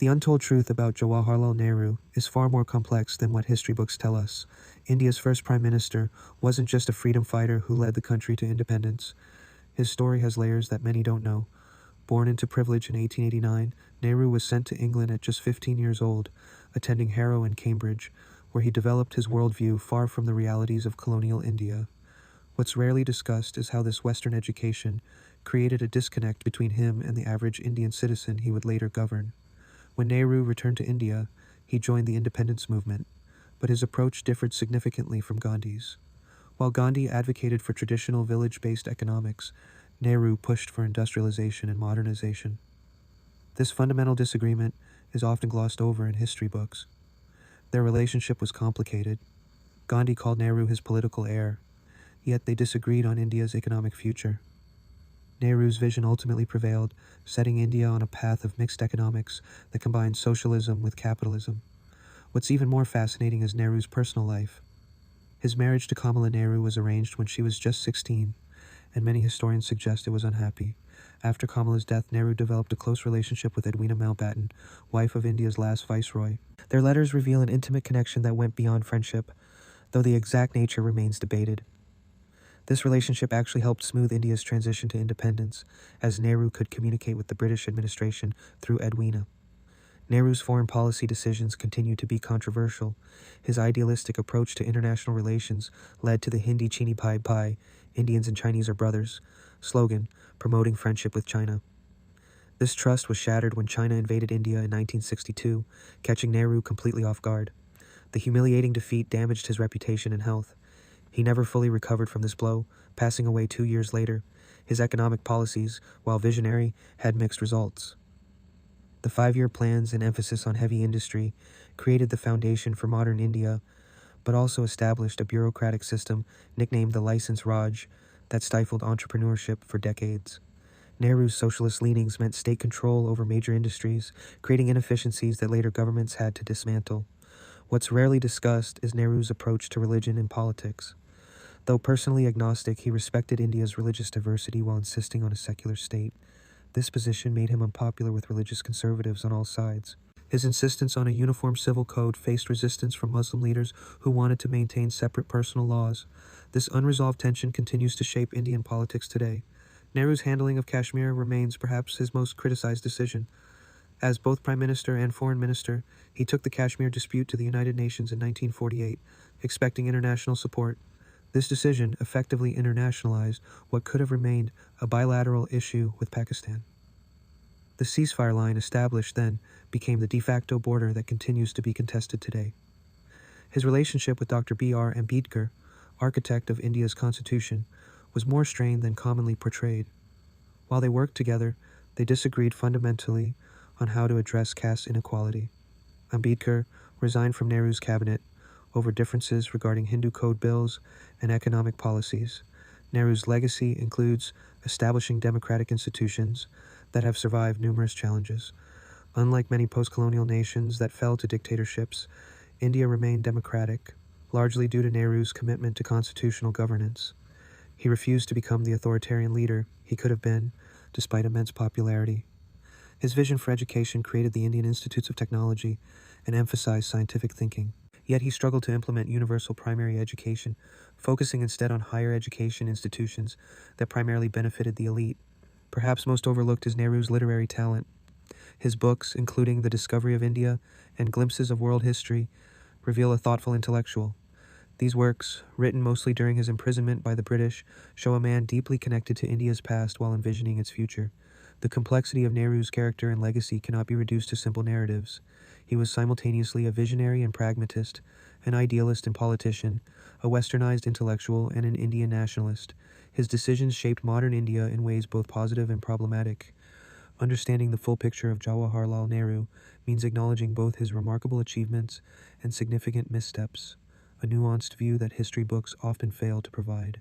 The untold truth about Jawaharlal Nehru is far more complex than what history books tell us. India's first prime minister wasn't just a freedom fighter who led the country to independence. His story has layers that many don't know. Born into privilege in 1889, Nehru was sent to England at just 15 years old, attending Harrow and Cambridge, where he developed his worldview far from the realities of colonial India. What's rarely discussed is how this Western education created a disconnect between him and the average Indian citizen he would later govern. When Nehru returned to India, he joined the independence movement, but his approach differed significantly from Gandhi's. While Gandhi advocated for traditional village-based economics, Nehru pushed for industrialization and modernization. This fundamental disagreement is often glossed over in history books. Their relationship was complicated. Gandhi called Nehru his political heir, yet they disagreed on India's economic future. Nehru's vision ultimately prevailed, setting India on a path of mixed economics that combined socialism with capitalism. What's even more fascinating is Nehru's personal life. His marriage to Kamala Nehru was arranged when she was just 16, and many historians suggest it was unhappy. After Kamala's death, Nehru developed a close relationship with Edwina Mountbatten, wife of India's last viceroy. Their letters reveal an intimate connection that went beyond friendship, though the exact nature remains debated. This relationship actually helped smooth India's transition to independence, as Nehru could communicate with the British administration through Edwina. Nehru's foreign policy decisions continued to be controversial. His idealistic approach to international relations led to the Hindi Chini Pai Pai, Indians and Chinese are brothers, slogan promoting friendship with China. This trust was shattered when China invaded India in 1962, catching Nehru completely off guard. The humiliating defeat damaged his reputation and health. He never fully recovered from this blow, passing away 2 years later. His economic policies, while visionary, had mixed results. The 5-year plans and emphasis on heavy industry created the foundation for modern India, but also established a bureaucratic system nicknamed the License Raj that stifled entrepreneurship for decades. Nehru's socialist leanings meant state control over major industries, creating inefficiencies that later governments had to dismantle. What's rarely discussed is Nehru's approach to religion and politics. Though personally agnostic, he respected India's religious diversity while insisting on a secular state. This position made him unpopular with religious conservatives on all sides. His insistence on a uniform civil code faced resistance from Muslim leaders who wanted to maintain separate personal laws. This unresolved tension continues to shape Indian politics today. Nehru's handling of Kashmir remains perhaps his most criticized decision. As both Prime Minister and Foreign Minister, he took the Kashmir dispute to the United Nations in 1948, expecting international support. This decision effectively internationalized what could have remained a bilateral issue with Pakistan. The ceasefire line established then became the de facto border that continues to be contested today. His relationship with Dr. B.R. Ambedkar, architect of India's constitution, was more strained than commonly portrayed. While they worked together, they disagreed fundamentally on how to address caste inequality. Ambedkar resigned from Nehru's cabinet over differences regarding Hindu code bills and economic policies. Nehru's legacy includes establishing democratic institutions that have survived numerous challenges. Unlike many post-colonial nations that fell to dictatorships, India remained democratic, largely due to Nehru's commitment to constitutional governance. He refused to become the authoritarian leader he could have been, despite immense popularity. His vision for education created the Indian Institutes of Technology and emphasized scientific thinking. Yet he struggled to implement universal primary education, focusing instead on higher education institutions that primarily benefited the elite. Perhaps most overlooked is Nehru's literary talent. His books, including The Discovery of India and Glimpses of World History, reveal a thoughtful intellectual. These works, written mostly during his imprisonment by the British, show a man deeply connected to India's past while envisioning its future. The complexity of Nehru's character and legacy cannot be reduced to simple narratives. He was simultaneously a visionary and pragmatist, an idealist and politician, a westernized intellectual, and an Indian nationalist. His decisions shaped modern India in ways both positive and problematic. Understanding the full picture of Jawaharlal Nehru means acknowledging both his remarkable achievements and significant missteps, a nuanced view that history books often fail to provide.